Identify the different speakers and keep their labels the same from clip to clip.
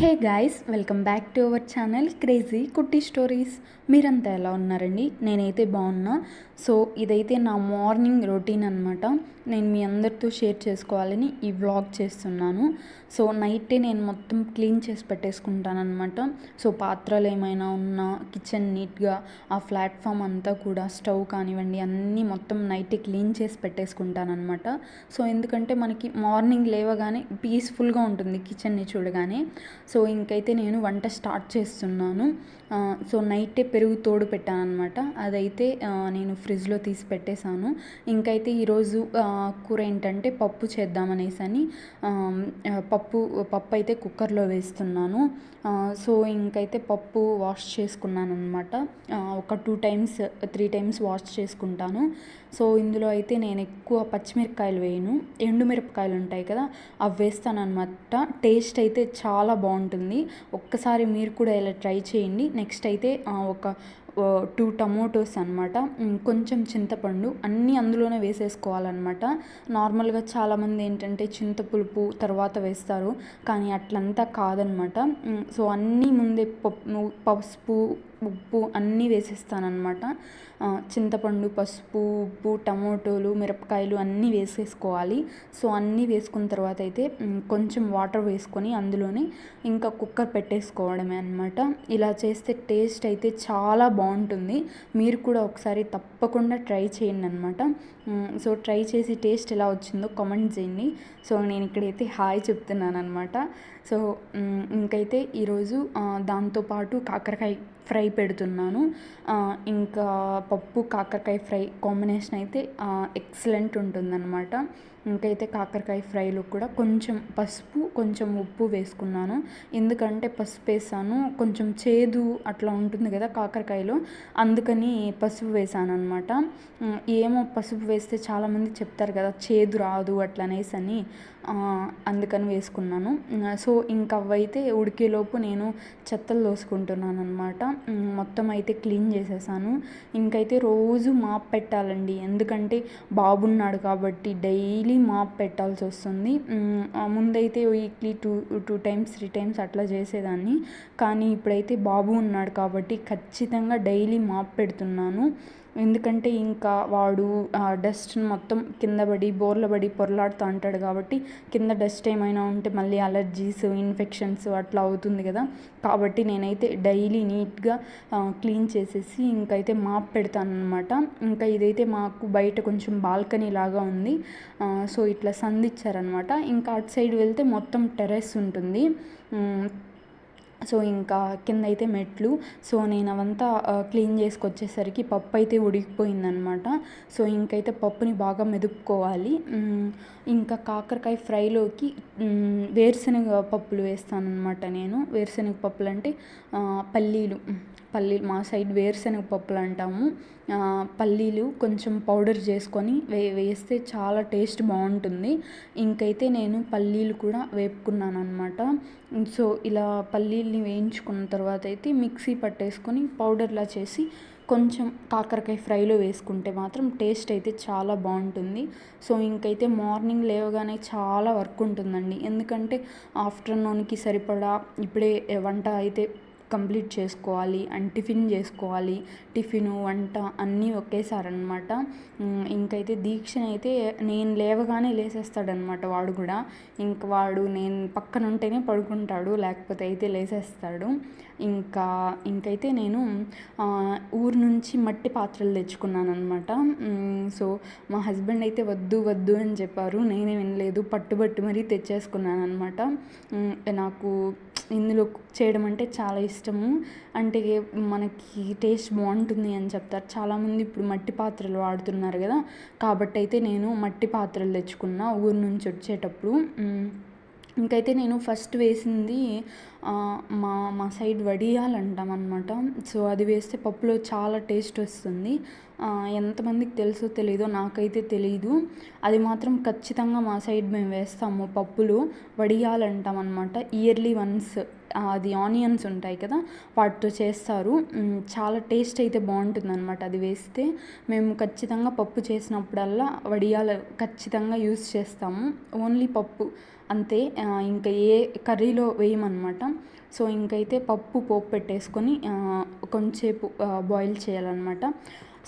Speaker 1: Hey guys, welcome back to our channel crazy కుట్టి stories. మీరంతా ఎలా ఉన్నారండి? నేనైతే బాగున్నా. సో ఇదైతే నా మార్నింగ్ రొటీన్ అనమాట. నేను మీ అందరితో షేర్ చేసుకోవాలని ఈ వ్లాగ్ చేస్తున్నాను. సో నైటే నేను మొత్తం క్లీన్ చేసి పెట్టేసుకుంటానమాట. సో పాత్రలు ఏమైనా ఉన్నా కిచెన్ నీట్గా, ఆ ప్లాట్ఫామ్ అంతా కూడా, స్టవ్ కానివ్వండి, అన్నీ మొత్తం నైటే క్లీన్ చేసి పెట్టేసుకుంటానమాట. సో ఎందుకంటే మనకి మార్నింగ్ లేవగానే పీస్ఫుల్గా ఉంటుంది కిచెన్ని చూడగానే. సో ఇంకైతే నేను వంట స్టార్ట్ చేస్తున్నాను. సో నైటే పెరుగు తోడు పెట్టాను అనమాట. అదైతే నేను ఫ్రిడ్జ్లో తీసి పెట్టేశాను. ఇంకైతే ఈరోజు కూర ఏంటంటే పప్పు చేద్దామనేసి పప్పు అయితే కుక్కర్లో వేస్తున్నాను. సో ఇంకైతే పప్పు వాష్ చేసుకున్నాను అనమాట. ఒక 2 టైమ్స్ 3 టైమ్స్ వాష్ చేసుకుంటాను. సో ఇందులో అయితే నేను ఎక్కువ పచ్చిమిరపకాయలు వేయను, ఎండుమిరపకాయలు ఉంటాయి కదా, అవి వేస్తాను అనమాట. టేస్ట్ అయితే చాలా బాగుంటుంది. ఒక్కసారి మీరు కూడా ఇలా ట్రై చేయండి. నెక్స్ట్ అయితే ఒక 2 టమోటోస్ అనమాట, కొంచెం చింతపండు, అన్నీ అందులోనే వేసేసుకోవాలన్నమాట. నార్మల్గా చాలామంది ఏంటంటే చింతపులుపు తర్వాత వేస్తారు, కానీ అట్లంతా కాదనమాట. సో అన్నీ ముందే పసుపు, ఉప్పు అన్నీ వేసేస్తానమాట. చింతపండు, పసుపు, ఉప్పు, టమోటోలు, మిరపకాయలు అన్నీ వేసేసుకోవాలి. సో అన్నీ వేసుకున్న తర్వాత అయితే కొంచెం వాటర్ వేసుకొని అందులోనే ఇంకా కుక్కర్ పెట్టేసుకోవడమే అనమాట. ఇలా చేస్తే టేస్ట్ అయితే చాలా బాగుంటుంది. మీరు కూడా ఒకసారి తప్పకుండా ట్రై చేయండి అనమాట. సో ట్రై చేసి టేస్ట్ ఎలా వచ్చిందో కామెంట్ చేయండి. సో నేను ఇక్కడైతే హాయ్ చెప్తున్నాను అనమాట. సో ఇంకైతే ఈరోజు దాంతోపాటు కాకరకాయ ఫ్రై పెడుతున్నాను. ఇంకా పప్పు కాకరకాయ ఫ్రై కాంబినేషన్ అయితే ఎక్సలెంట్ ఉంటుందన్నమాట. ఇంకైతే కాకరకాయ ఫ్రైలో కూడా కొంచెం పసుపు, కొంచెం ఉప్పు వేసుకున్నాను. ఎందుకంటే పసుపు వేసాను, కొంచెం చేదు అట్లా ఉంటుంది కదా కాకరకాయలో, అందుకని పసుపు వేసాను అనమాట. ఏమో పసుపు వేస్తే చాలామంది చెప్తారు కదా చేదు రాదు అట్లా అనేసి, అందుకని వేసుకున్నాను. సో ఇంకా అవైతే ఉడికేలోపు నేను చెత్తలు దోసుకుంటున్నాను అనమాట. మొత్తం అయితే క్లీన్ చేసేసాను. ఇంకైతే రోజు మాప్ పెట్టాలండి, ఎందుకంటే బాబున్నాడు కాబట్టి డైలీ మాప్ పెట్టాల్సి వస్తుంది. ముందైతే వీక్లీ 2 టైమ్స్ 3 టైమ్స్ అట్లా చేసేదాన్ని, కానీ ఇప్పుడైతే బాబు ఉన్నాడు కాబట్టి ఖచ్చితంగా డైలీ మాప్ పెడుతున్నాను. ఎందుకంటే ఇంకా వాడు డస్ట్ మొత్తం కింద పడి బోర్ల పడి పొరలాడుతూ ఉంటాడు కాబట్టి కింద డస్ట్ ఏమైనా ఉంటే మళ్ళీ అలర్జీస్, ఇన్ఫెక్షన్స్ అట్లా అవుతుంది కదా. కాబట్టి నేనైతే డైలీ నీట్గా క్లీన్ చేసేసి ఇంకైతే మాప్ పెడతాను అనమాట. ఇంకా ఇదైతే మాకు బయట కొంచెం బాల్కనీ లాగా ఉంది. సో ఇట్లా సందిచ్చారనమాట. ఇంకా అటు సైడ్ వెళ్తే మొత్తం టెర్రస్ ఉంటుంది. సో ఇంకా కింద అయితే మెట్లు. సో నేను అవంతా క్లీన్ చేసుకొచ్చేసరికి పప్పు అయితే ఉడికిపోయిందనమాట. సో ఇంకైతే పప్పుని బాగా మెదుపుకోవాలి. ఇంకా కాకరకాయ ఫ్రైలోకి వేరుశనగ పప్పులు వేస్తానన్నమాట నేను. వేరుశనగ పప్పులు అంటే పల్లీలు, మా సైడ్ వేరుశనగ పప్పులు అంటాము. పల్లీలు కొంచెం పౌడర్ చేసుకొని వేస్తే చాలా టేస్ట్ బాగుంటుంది. ఇంకైతే నేను పల్లీలు కూడా వేపుకున్నాను అనమాట. సో ఇలా పల్లీల్ని వేయించుకున్న తర్వాత అయితే మిక్సీ పట్టేసుకొని పౌడర్లా చేసి కొంచెం కాకరకాయ ఫ్రైలో వేసుకుంటే మాత్రం టేస్ట్ అయితే చాలా బాగుంటుంది. సో ఇంకైతే మార్నింగ్ లేవగానే చాలా వర్క్ ఉంటుందండి, ఎందుకంటే ఆఫ్టర్నూన్కి సరిపడా ఇప్పుడే వంట అయితే కంప్లీట్ చేసుకోవాలి అండ్ టిఫిన్ చేసుకోవాలి. టిఫిను, వంట అన్నీ ఒకేసారనమాట. ఇంకైతే దీక్షని అయితే నేను లేవగానే లేసేస్తాడనమాట వాడు కూడా. వాడు నేను పక్కన ఉంటేనే పడుకుంటాడు, లేకపోతే అయితే లేసేస్తాడు. ఇంకైతే నేను ఊరు నుంచి మట్టి పాత్రలు తెచ్చుకున్నాను అనమాట. సో మా హస్బెండ్ అయితే వద్దు వద్దు అని చెప్పారు, నేనే వినలేదు, పట్టుబట్టి మరీ తెచ్చేసుకున్నాను అనమాట. నాకు ఇందులో కుక్ చేయడం అంటే చాలా ఇష్టము. అంటే మనకి టేస్ట్ బాగుంటుంది అని చెప్తారు చాలామంది. ఇప్పుడు మట్టి పాత్రలు వాడుతున్నారు కదా, కాబట్టి అయితే నేను మట్టి పాత్రలు తెచ్చుకున్నా ఊరు నుంచి వచ్చేటప్పుడు. ఇంకైతే నేను ఫస్ట్ వేసింది మా సైడ్ వడియాలు అంటాం అనమాట. సో అది వేస్తే పప్పులో చాలా టేస్ట్ వస్తుంది. ఎంతమందికి తెలుసో తెలీదో, నాకైతే తెలీదు. అది మాత్రం ఖచ్చితంగా మా సైడ్ మేము వేస్తాము పప్పులు. వడియాలు అంటాం అనమాట. ఇయర్లీ వన్స్ అది ఆనియన్స్ ఉంటాయి కదా, వాటితో చేస్తారు. చాలా టేస్ట్ అయితే బాగుంటుంది అనమాట అది వేస్తే. మేము ఖచ్చితంగా పప్పు చేసినప్పుడల్లా వడియాలు ఖచ్చితంగా యూస్ చేస్తాము. ఓన్లీ పప్పు, అంతే. ఇంకా ఏ కర్రీలో వేయమన్నమాట. సో ఇంకైతే పప్పు పోపు పెట్టేసుకొని కొంచెంసేపు బాయిల్ చేయాలన్నమాట.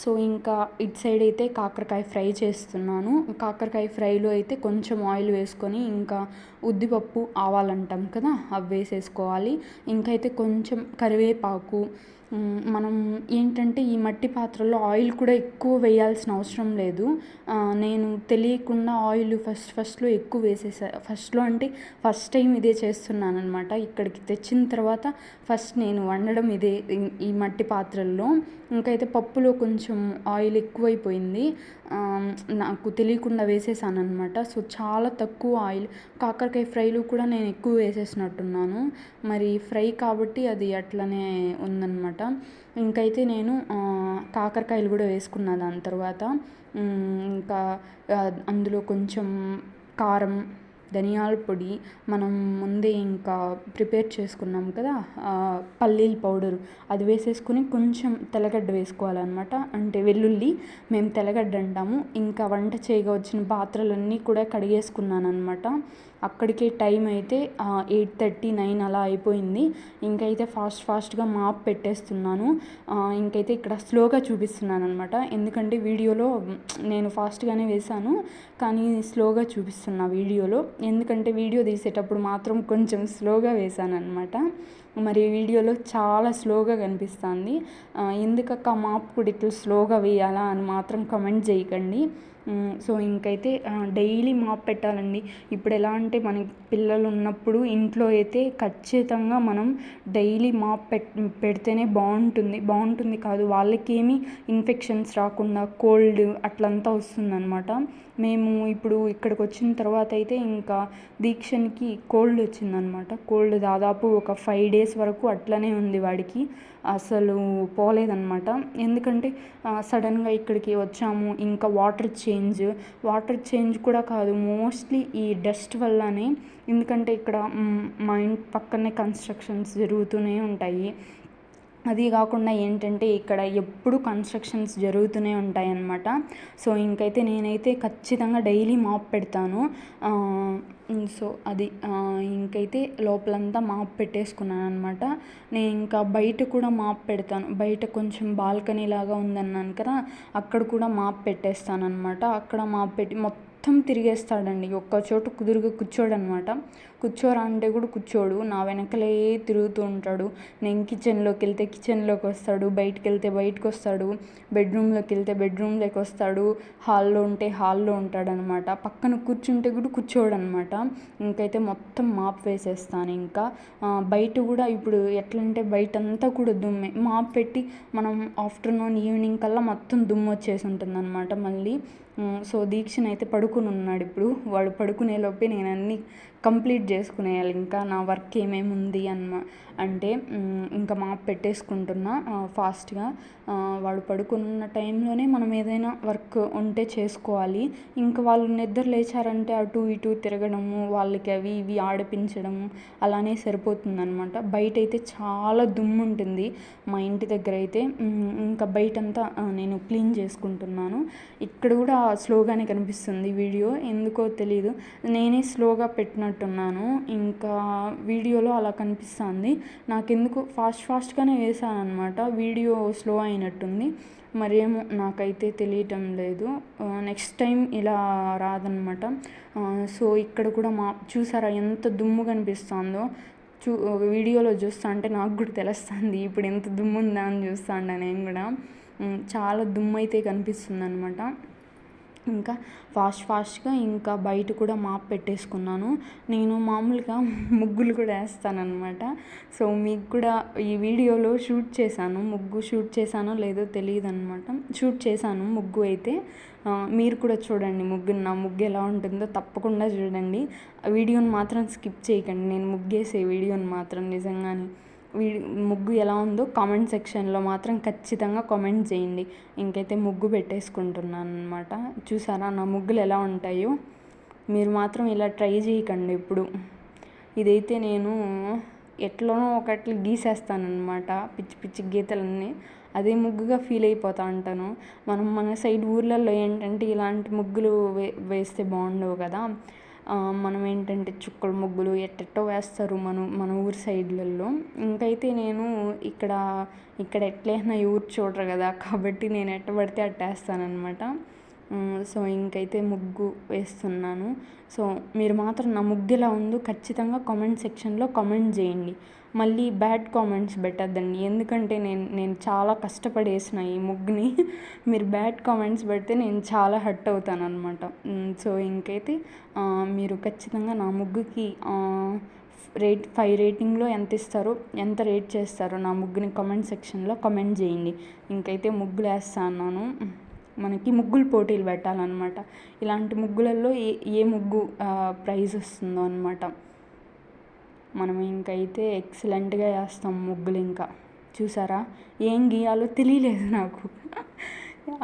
Speaker 1: సో ఇంకా ఇటు సైడ్ అయితే కాకరకాయ ఫ్రై చేస్తున్నాను. కాకరకాయ ఫ్రైలో అయితే కొంచెం ఆయిల్ వేసుకొని ఇంకా ఉద్దిపప్పు ఆవాలంటాం కదా, అవి వేసేసుకోవాలి. ఇంకైతే కొంచెం కరివేపాకు, మనం ఏంటంటే ఈ మట్టి పాత్రలో ఆయిల్ కూడా ఎక్కువ వేయాల్సిన అవసరం లేదు. నేను తెలియకుండా ఆయిల్ ఫస్ట్లో ఎక్కువ వేసేసా. ఫస్ట్లో అంటే ఫస్ట్ టైం ఇదే చేస్తున్నాను అనమాట. ఇక్కడికి తెచ్చిన తర్వాత ఫస్ట్ నేను వండడం ఇదే ఈ మట్టి పాత్రల్లో. ఇంకైతే పప్పులో కొంచెం ఆయిల్ ఎక్కువైపోయింది, నాకు తెలియకుండా వేసేసాను అనమాట. సో చాలా తక్కువ ఆయిల్. కాకరకాయ ఫ్రైలో కూడా నేను ఎక్కువ వేసేసినట్టున్నాను, మరి ఫ్రై కాబట్టి అది అట్లనే ఉందన్నమాట. ఇంకైతే నేను కాకరకాయలు కూడా వేసుకున్నా దాని తర్వాత. ఇంకా అందులో కొంచెం కారం, ధనియాల పొడి, మనం ముందే ఇంకా ప్రిపేర్ చేసుకున్నాం కదా పల్లీల పౌడరు, అది వేసేసుకుని కొంచెం తెల్లగడ్డ వేసుకోవాలన్నమాట. అంటే వెల్లుల్లి, మేము తెల్లగడ్డ అంటాము. ఇంకా వంట చేయగా వచ్చిన పాత్రలన్నీ కూడా కడిగేసుకున్నాను అనమాట. అక్కడికే టైం అయితే 8:30, 9 అలా అయిపోయింది. ఇంకైతే ఫాస్ట్గా మాప్ పెట్టేస్తున్నాను. ఇంకైతే ఇక్కడ స్లోగా చూపిస్తున్నాను అనమాట, ఎందుకంటే వీడియోలో నేను ఫాస్ట్గానే వేశాను కానీ స్లోగా చూపిస్తున్నా వీడియోలో. ఎందుకంటే వీడియో తీసేటప్పుడు మాత్రం కొంచెం స్లోగా వేశాను అనమాట, మరి వీడియోలో చాలా స్లోగా కనిపిస్తుంది. ఎందుకక్క మాప్ కూడా ఇట్లా స్లోగా వేయాలా అని మాత్రం కమెంట్ చేయకండి. సో ఇంకైతే డైలీ మాప్ పెట్టాలండి. ఇప్పుడు ఎలా అంటే మనకి పిల్లలు ఉన్నప్పుడు ఇంట్లో అయితే ఖచ్చితంగా మనం డైలీ మాప్ పెడితేనే బాగుంటుంది కాదు, వాళ్ళకేమీ ఇన్ఫెక్షన్స్ రాకుండా కోల్డ్ అట్లంతా వస్తుందన్నమాట. మేము ఇప్పుడు ఇక్కడికి వచ్చిన తర్వాత అయితే ఇంకా దీక్షన్కి కోల్డ్ వచ్చిందనమాట. కోల్డ్ దాదాపు ఒక 5 days వరకు అట్లనే ఉంది వాడికి, అసలు పోలేదన్నమాట. ఎందుకంటే సడన్గా ఇక్కడికి వచ్చాము, ఇంకా వాటర్ చేంజ్ కూడా కాదు, మోస్ట్లీ ఈ డస్ట్ వల్లనే. ఎందుకంటే ఇక్కడ మా ఇంటి పక్కనే కన్స్ట్రక్షన్స్ జరుగుతూనే ఉంటాయి. అది కాకుండా ఏంటంటే ఇక్కడ ఎప్పుడు కన్స్ట్రక్షన్స్ జరుగుతూనే ఉంటాయన్నమాట. సో ఇంకైతే నేనైతే ఖచ్చితంగా డైలీ మాప్ పెడతాను. సో అది ఇంకైతే లోపలంతా మాప్ పెట్టేసుకున్నాను అనమాట. నేను ఇంకా బయట కూడా మాప్ పెడతాను. బయట కొంచెం బాల్కనీ లాగా ఉందన్నాను కదా, అక్కడ కూడా మాప్ పెట్టేస్తాను అనమాట. అక్కడ మాప్ పెట్టి మొత్తం తిరిగేస్తాడండి, ఒక్కచోట కుదురుగా కూర్చోడనమాట. కూర్చోరా అంటే కూడా కూర్చోడు, నా వెనకలే తిరుగుతూ ఉంటాడు. నేను కిచెన్లోకి వెళ్తే కిచెన్లోకి వస్తాడు, బయటికి వెళ్తే బయటకు వస్తాడు, బెడ్రూమ్లోకి వెళ్తే బెడ్రూమ్లోకి వస్తాడు, హాల్లో ఉంటే హాల్లో ఉంటాడనమాట. పక్కన కూర్చుంటే కూడా కూర్చోడు అనమాట. ఇంకైతే మొత్తం మాప్ వేసేస్తాను. ఇంకా బయట కూడా ఇప్పుడు ఎట్లంటే బయట అంతా కూడా దుమ్మే, మాప్ పెట్టి మనం ఆఫ్టర్నూన్ ఈవినింగ్ కల్లా మొత్తం దుమ్ము వచ్చేసి ఉంటుంది అనమాట మళ్ళీ. సో దీక్షను అయితే పడుకుని ఉన్నాడు ఇప్పుడు. వాడు పడుకునేలోపే నేను అన్నీ కంప్లీట్ చేసుకునేయాలి. ఇంకా నా వర్క్ ఏమేమి ఉంది అంటే ఇంకా మాప్ పెట్టేసుకుంటున్నా ఫాస్ట్గా. వాడు పడుకున్న టైంలోనే మనం ఏదైనా వర్క్ ఉంటే చేసుకోవాలి. ఇంకా వాళ్ళు నిద్ర లేచారంటే అటు ఇటు తిరగడము, వాళ్ళకి అవి ఇవి ఆడిపించడము అలానే సరిపోతుందన్నమాట. బయట అయితే చాలా దుమ్ము ఉంటుంది మా ఇంటి దగ్గర అయితే. ఇంకా బయటంతా నేను క్లీన్ చేసుకుంటున్నాను. ఇక్కడ కూడా స్లోగానే కనిపిస్తుంది వీడియో, ఎందుకో తెలీదు, నేనే స్లోగా పెట్టినట్టున్నాను. ఇంకా వీడియోలో అలా కనిపిస్తుంది. నాకెందుకు ఫాస్ట్గానే వేసాను అనమాట, వీడియో స్లో అయినట్టుంది, మరేమో నాకైతే తెలియటం లేదు. నెక్స్ట్ టైం ఇలా రాదనమాట. సో ఇక్కడ కూడా చూసారా ఎంత దుమ్ము కనిపిస్తుందో. వీడియోలో చూస్తా అంటే నాకు కూడా తెలుస్తుంది ఇప్పుడు ఎంత దుమ్ము ఉందా అని చూస్తాను నేను కూడా. చాలా దుమ్ము అయితే కనిపిస్తుంది అనమాట. ఇంకా ఫాస్ట్గా ఇంకా బయట కూడా మాప్ పెట్టేసుకున్నాను. నేను మామూలుగా ముగ్గులు కూడా వేస్తానన్నమాట. సో మీకు కూడా ఈ వీడియోలో ముగ్గు షూట్ చేశానో లేదో తెలియదు అనమాట. షూట్ చేశాను ముగ్గు అయితే. మీరు కూడా చూడండి నా ముగ్గు ఎలా ఉంటుందో తప్పకుండా చూడండి. వీడియోని మాత్రం స్కిప్ చేయకండి, నేను ముగ్గేసే వీడియోని మాత్రం. నిజంగానే ముగ్గు ఎలా ఉందో కామెంట్ సెక్షన్లో మాత్రం ఖచ్చితంగా కామెంట్ చేయండి. ఇంకైతే ముగ్గు పెట్టేసుకుంటున్నాను అనమాట. చూసారా నా ముగ్గులు ఎలా ఉంటాయో, మీరు మాత్రం ఇలా ట్రై చేయకండి ఇప్పుడు. ఇదైతే నేను ఎట్లనో ఒకటి గీసేస్తానమాట, పిచ్చి పిచ్చి గీతలన్నీ. అదే ముగ్గుగా ఫీల్ అయిపోతూ ఉంటాను. మన సైడ్ ఊర్లలో ఏంటంటే ఇలాంటి ముగ్గులు వేస్తే బాగుండవు కదా. మనం ఏంటంటే చుక్కల ముగ్గులు ఎట్టెట్టో వేస్తారు మన ఊరి సైడ్లలో. ఇంకైతే నేను ఇక్కడ ఎట్లేసినా ఎవరు చూడరు కదా, కాబట్టి నేను ఎట్ట పడితే అట్ట వేస్తాననమాట. సో ఇంకైతే ముగ్గు వేస్తున్నాను. సో మీరు మాత్రం నా ముగ్గు ఎలా ఉందో ఖచ్చితంగా కామెంట్ సెక్షన్లో కామెంట్ చేయండి. మళ్ళీ బ్యాడ్ కామెంట్స్ పెట్టద్దండి, ఎందుకంటే నేను చాలా కష్టపడి వేసిన ఈ ముగ్గుని. మీరు బ్యాడ్ కామెంట్స్ పెడితే నేను చాలా హర్ట్ అవుతాను అనమాట. సో ఇంకైతే మీరు ఖచ్చితంగా నా ముగ్గుకి 5 రేటింగ్లో ఎంత రేట్ చేస్తారో నా ముగ్గుని కామెంట్ సెక్షన్లో కామెంట్ చేయండి. ఇంకైతే ముగ్గులు వేస్తాను. మనకి ముగ్గులు పోటీలు పెట్టాలన్నమాట. ఇలాంటి ముగ్గులలో ఏ ముగ్గు ప్రైజ్ వస్తుందో అనమాట. మనం ఇంకైతే ఎక్సలెంట్గా వేస్తాం ముగ్గులు. ఇంకా చూసారా, ఏం గీయాలో తెలియలేదు నాకు.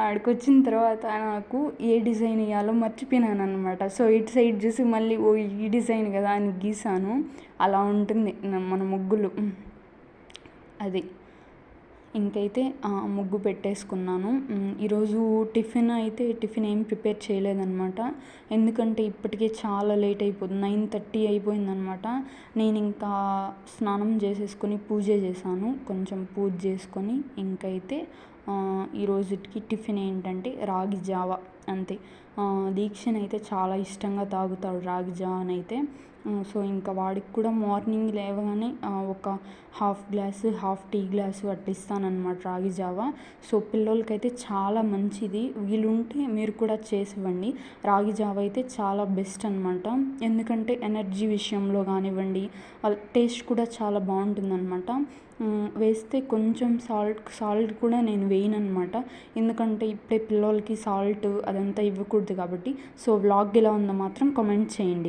Speaker 1: ఆడికి వచ్చిన తర్వాత నాకు ఏ డిజైన్ వేయాలో మర్చిపోయినాను అనమాట. సో ఇటు సైడ్ చూసి మళ్ళీ ఈ డిజైన్ కదా అని గీసాను. అలా ఉంటుంది మన ముగ్గులు. అది ఇంకైతే ముగ్గు పెట్టేసుకున్నాను. ఈరోజు టిఫిన్ ఏం ప్రిపేర్ చేయలేదన్నమాట. ఎందుకంటే ఇప్పటికే చాలా లేట్ అయిపోతుంది, 9:30 అయిపోయిందనమాట. నేను ఇంకా స్నానం చేసేసుకొని పూజ చేశాను. కొంచెం పూజ చేసుకొని ఇంకైతే ఈరోజుకి టిఫిన్ ఏంటంటే రాగి జావ అంతే. దీక్షని అయితే చాలా ఇష్టంగా తాగుతాడు రాగి జావనైతే. సో ఇంకా వాడికి కూడా మార్నింగ్ లేవగానే ఒక హాఫ్ టీ గ్లాసు అట్లా ఇస్తానన్నమాట రాగి జావ. సో పిల్లలకైతే చాలా మంచిది, వీలుంటే మీరు కూడా చేసి ఇవ్వండి. రాగి జావ అయితే చాలా బెస్ట్ అనమాట. ఎందుకంటే ఎనర్జీ విషయంలో కానివ్వండి, వాళ్ళ టేస్ట్ కూడా చాలా బాగుంటుందన్నమాట. వేస్తే కొంచెం సాల్ట్ కూడా నేను వేయను అనమాట, ఎందుకంటే ఇప్పుడే పిల్లలకి సాల్ట్ అదంతా ఇవ్వకూడదు కాబట్టి. సో వ్లాగ్ ఎలా ఉందో మాత్రం కామెంట్ చేయండి.